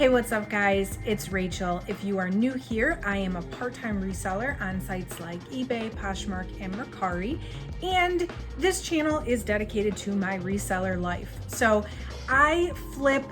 Hey, what's up guys? It's Rachel. If you are new here, I am a part-time reseller on sites like eBay, Poshmark, and Mercari, and this channel is dedicated to my reseller life. So I flip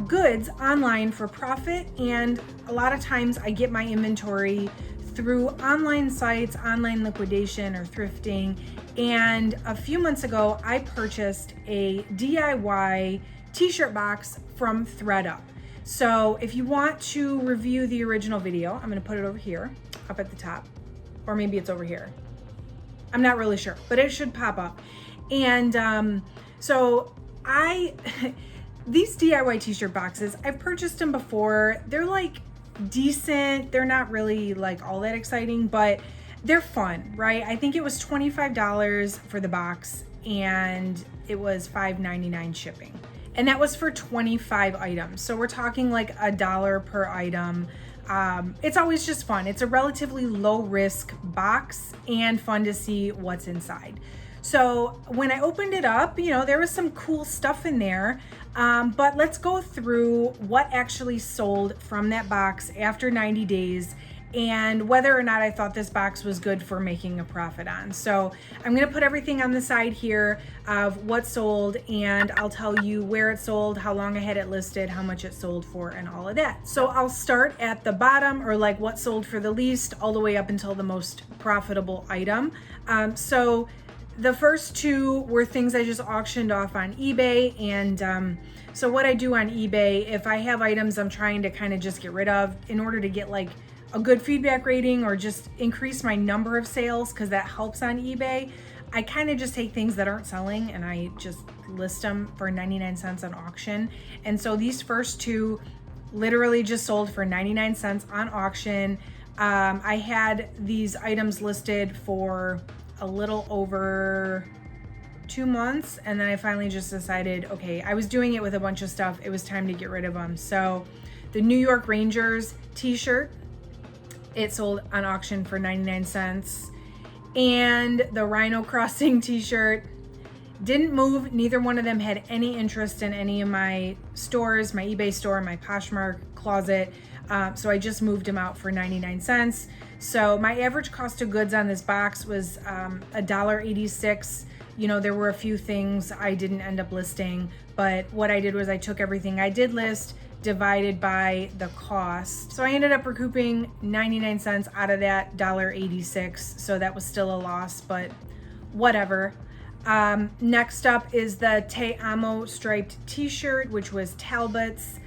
goods online for profit, and a lot of times I get my inventory through online sites, online liquidation, or thrifting. And a few months ago, I purchased a DIY t-shirt box from ThredUp. So if you want to review the original video, I'm gonna put it over here, up at the top, or maybe it's over here. I'm not really sure, but it should pop up. And these DIY t-shirt boxes, I've purchased them before. They're like decent. They're not really like all that exciting, but they're fun, right? I think it was $25 for the box and it was $5.99 shipping. And that was for 25 items. So we're talking like $1 per item. It's always just fun. It's a relatively low risk box and fun to see what's inside. So when I opened it up, you know, there was some cool stuff in there. But let's go through what actually sold from that box after 90 days and whether or not I thought this box was good for making a profit on. So I'm gonna put everything on the side here of what sold, and I'll tell you where it sold, how long I had it listed, how much it sold for, and all of that. So I'll start at the bottom, or like what sold for the least, all the way up until the most profitable item. So the first two were things I just auctioned off on eBay. And so what I do on eBay, if I have items I'm trying to kind of just get rid of in order to get like a good feedback rating or just increase my number of sales, because that helps on eBay, I kind of just take things that aren't selling and I just list them for 99 cents on auction. And so these first two literally just sold for 99 cents on auction. I had these items listed for a little over 2 months, and then I finally just decided, okay, I was doing it with a bunch of stuff, it was time to get rid of them. So the New York Rangers t-shirt, it sold on auction for 99 cents. And the Rhino Crossing t-shirt didn't move. Neither one of them had any interest in any of my stores, my eBay store, my Poshmark closet. So I just moved them out for 99 cents. So my average cost of goods on this box was $1.86. You know, there were a few things I didn't end up listing, but what I did was I took everything I did list, divided by the cost. So I ended up recouping 99 cents out of that $1.86. So that was still a loss, but whatever. Next up is the Te Amo striped t-shirt, which was Talbot's.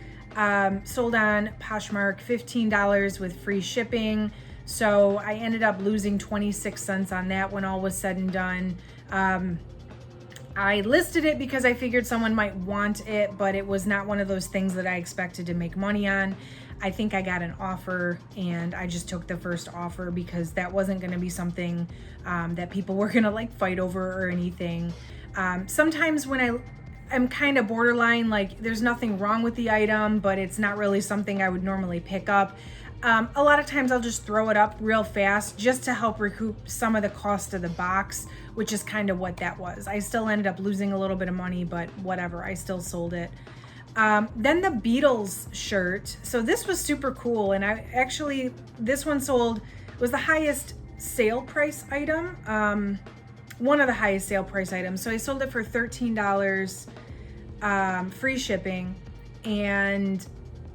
Sold on Poshmark, $15 with free shipping. So I ended up losing 26 cents on that when all was said and done. I listed it because I figured someone might want it, but it was not one of those things that I expected to make money on. I think I got an offer and I just took the first offer because that wasn't going to be something that people were going to like fight over or anything. Sometimes when I'm kind of borderline, like there's nothing wrong with the item, but it's not really something I would normally pick up. A lot of times I'll just throw it up real fast just to help recoup some of the cost of the box, which is kind of what that was. I still ended up losing a little bit of money, but whatever, I still sold it. Then the Beatles shirt. So this was super cool. And this one sold, was the highest sale price item. One of the highest sale price items. So I sold it for $13, free shipping. And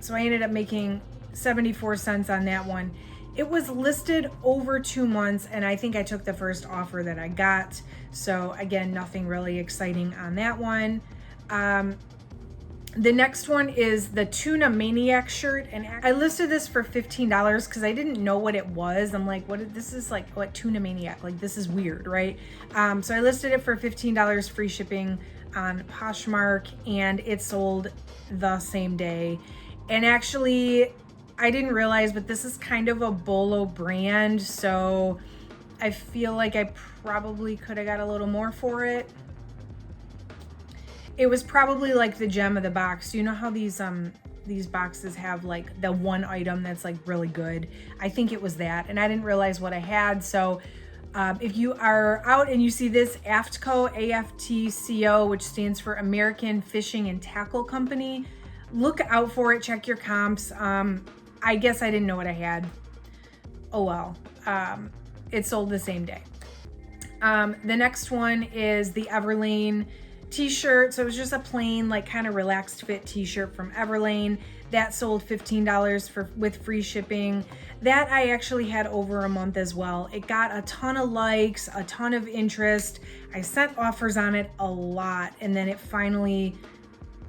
so I ended up making 74 cents on that one. It was listed over 2 months, and I think I took the first offer that I got. So again, nothing really exciting on that one. The next one is the Tuna Maniac shirt, and I listed this for $15 because I didn't know what it was. I'm like, this is like, what, Tuna Maniac? Like, this is weird, right? So I listed it for $15 free shipping on Poshmark, and it sold the same day. And actually, I didn't realize, but this is kind of a Bolo brand, so I feel like I probably could have got a little more for it. It was probably like the gem of the box. You know how these boxes have like the one item that's like really good? I think it was that, and I didn't realize what I had. So if you are out and you see this AFTCO, AFTCO, which stands for American Fishing and Tackle Company, look out for it, check your comps. I guess I didn't know what I had. Oh well, it sold the same day. The next one is the Everlane T-Shirt. So it was just a plain, like, kind of relaxed fit T-shirt from Everlane. That sold $15 with free shipping. That I actually had over a month as well. It got a ton of likes, a ton of interest. I sent offers on it a lot, and then it finally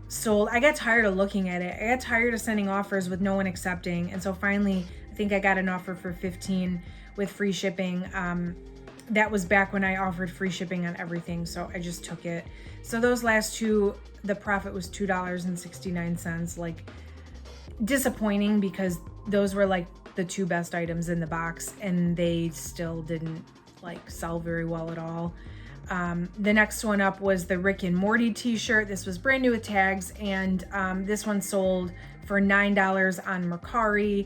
sold. I got tired of looking at it. I got tired of sending offers with no one accepting. And so finally, I think I got an offer for $15 with free shipping. That was back when I offered free shipping on everything, so I just took it. So those last two, the profit was $2.69. Like, disappointing, because those were like the two best items in the box, and they still didn't like sell very well at all. The next one up was the Rick and Morty T-shirt. This was brand new with tags, and this one sold for $9 on Mercari.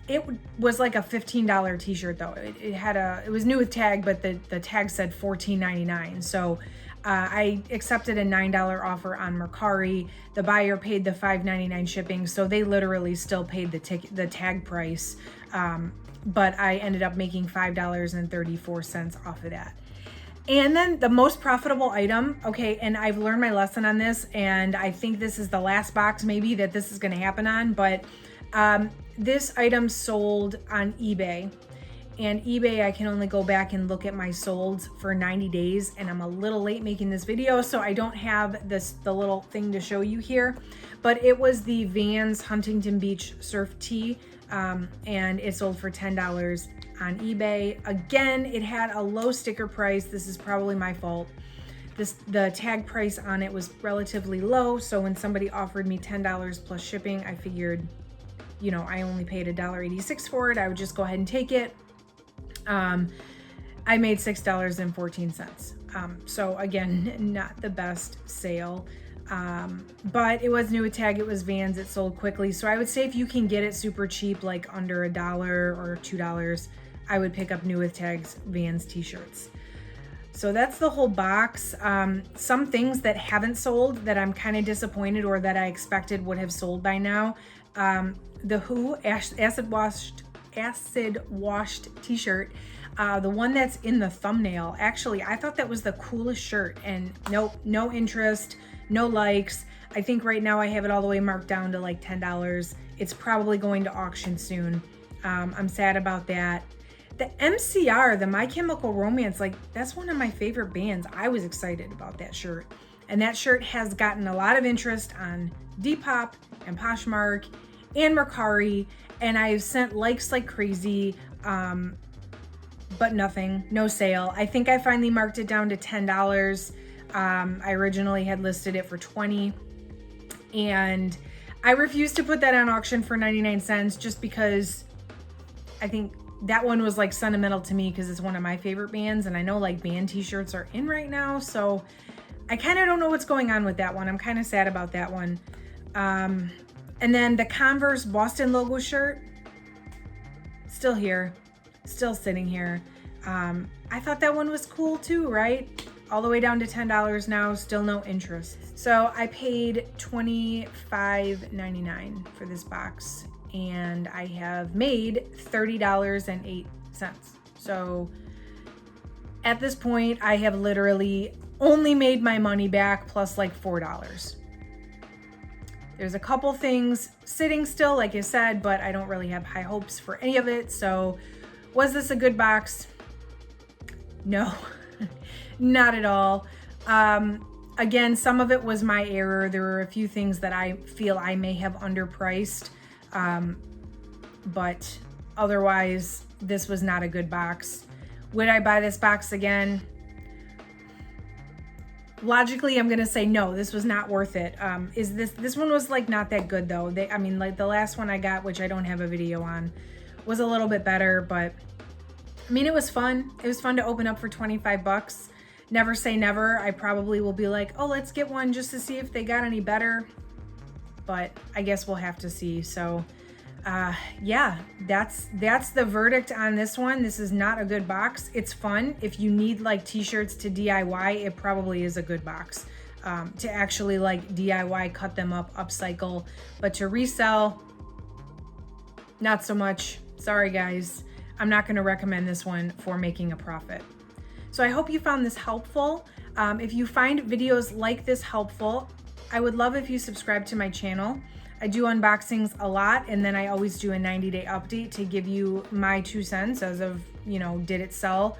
It was like a $15 T-shirt though. It was new with tag, but the tag said $14.99. So I accepted a $9 offer on Mercari. The buyer paid the $5.99 shipping, so they literally still paid the tag price. But I ended up making $5.34 off of that. And then the most profitable item, okay, and I've learned my lesson on this, and I think this is the last box maybe that this is going to happen on, but this item sold on eBay. And eBay, I can only go back and look at my solds for 90 days, and I'm a little late making this video, so I don't have the little thing to show you here. But it was the Vans Huntington Beach Surf Tee, and it sold for $10 on eBay. Again, it had a low sticker price. This is probably my fault. The tag price on it was relatively low, so when somebody offered me $10 plus shipping, I figured, you know, I only paid $1.86 for it. I would just go ahead and take it. I made $6.14. So again, not the best sale. But it was new with tag, it was Vans, it sold quickly. So I would say if you can get it super cheap, like under $1 or $2, I would pick up new with tags Vans t-shirts. So that's the whole box. Some things that haven't sold that I'm kind of disappointed, or that I expected would have sold by now. The Who acid washed t-shirt, the one that's in the thumbnail, actually I thought that was the coolest shirt, and nope, no interest, no likes. I think right now I have it all the way marked down to like $10. It's probably going to auction soon. I'm sad about that. The MCR, the My Chemical Romance, like, that's one of my favorite bands. I was excited about that shirt, and that shirt has gotten a lot of interest on Depop and Poshmark and Mercari, and I've sent likes like crazy, but nothing, no sale. I think I finally marked it down to $10. I originally had listed it for $20, and I refused to put that on auction for 99 cents just because I think that one was like sentimental to me, because it's one of my favorite bands, and I know like band t-shirts are in right now, so I kind of don't know what's going on with that one. I'm kind of sad about that one. And then the Converse Boston logo shirt, still here, still sitting here. I thought that one was cool too, right? All the way down to $10 now, still no interest. So I paid $25.99 for this box, and I have made $30.08. So at this point, I have literally only made my money back plus like $4. There's a couple things sitting still, like I said, but I don't really have high hopes for any of it. So was this a good box? No, not at all. Again, some of it was my error. There were a few things that I feel I may have underpriced. But otherwise, this was not a good box. Would I buy this box again? Logically, I'm gonna say no, this was not worth it. This one was like not that good though. Like the last one I got, which I don't have a video on, was a little bit better, but I mean, it was fun. It was fun to open up for 25 bucks. Never say never. I probably will be like, oh, let's get one just to see if they got any better. But I guess we'll have to see. So yeah, that's the verdict on this one. This is not a good box. It's fun. If you need like t-shirts to DIY, it probably is a good box. to actually like DIY, cut them up, upcycle, but to resell, not so much. Sorry guys, I'm not going to recommend this one for making a profit. So I hope you found this helpful. If you find videos like this helpful, I would love if you subscribe to my channel. I do unboxings a lot, and then I always do a 90-day update to give you my 2 cents as of, did it sell?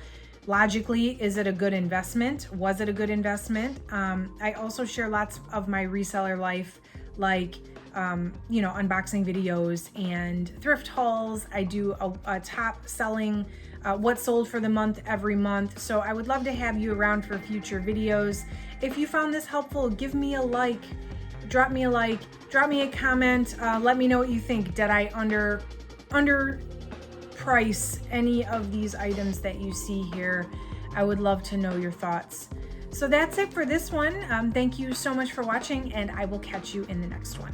Logically, is it a good investment? Was it a good investment? I also share lots of my reseller life, like, unboxing videos and thrift hauls. I do a top selling, what sold for the month every month. So I would love to have you around for future videos. If you found this helpful, give me a like, drop me a comment, let me know what you think. Did I underprice any of these items that you see here? I would love to know your thoughts. So that's it for this one. Thank you so much for watching, and I will catch you in the next one.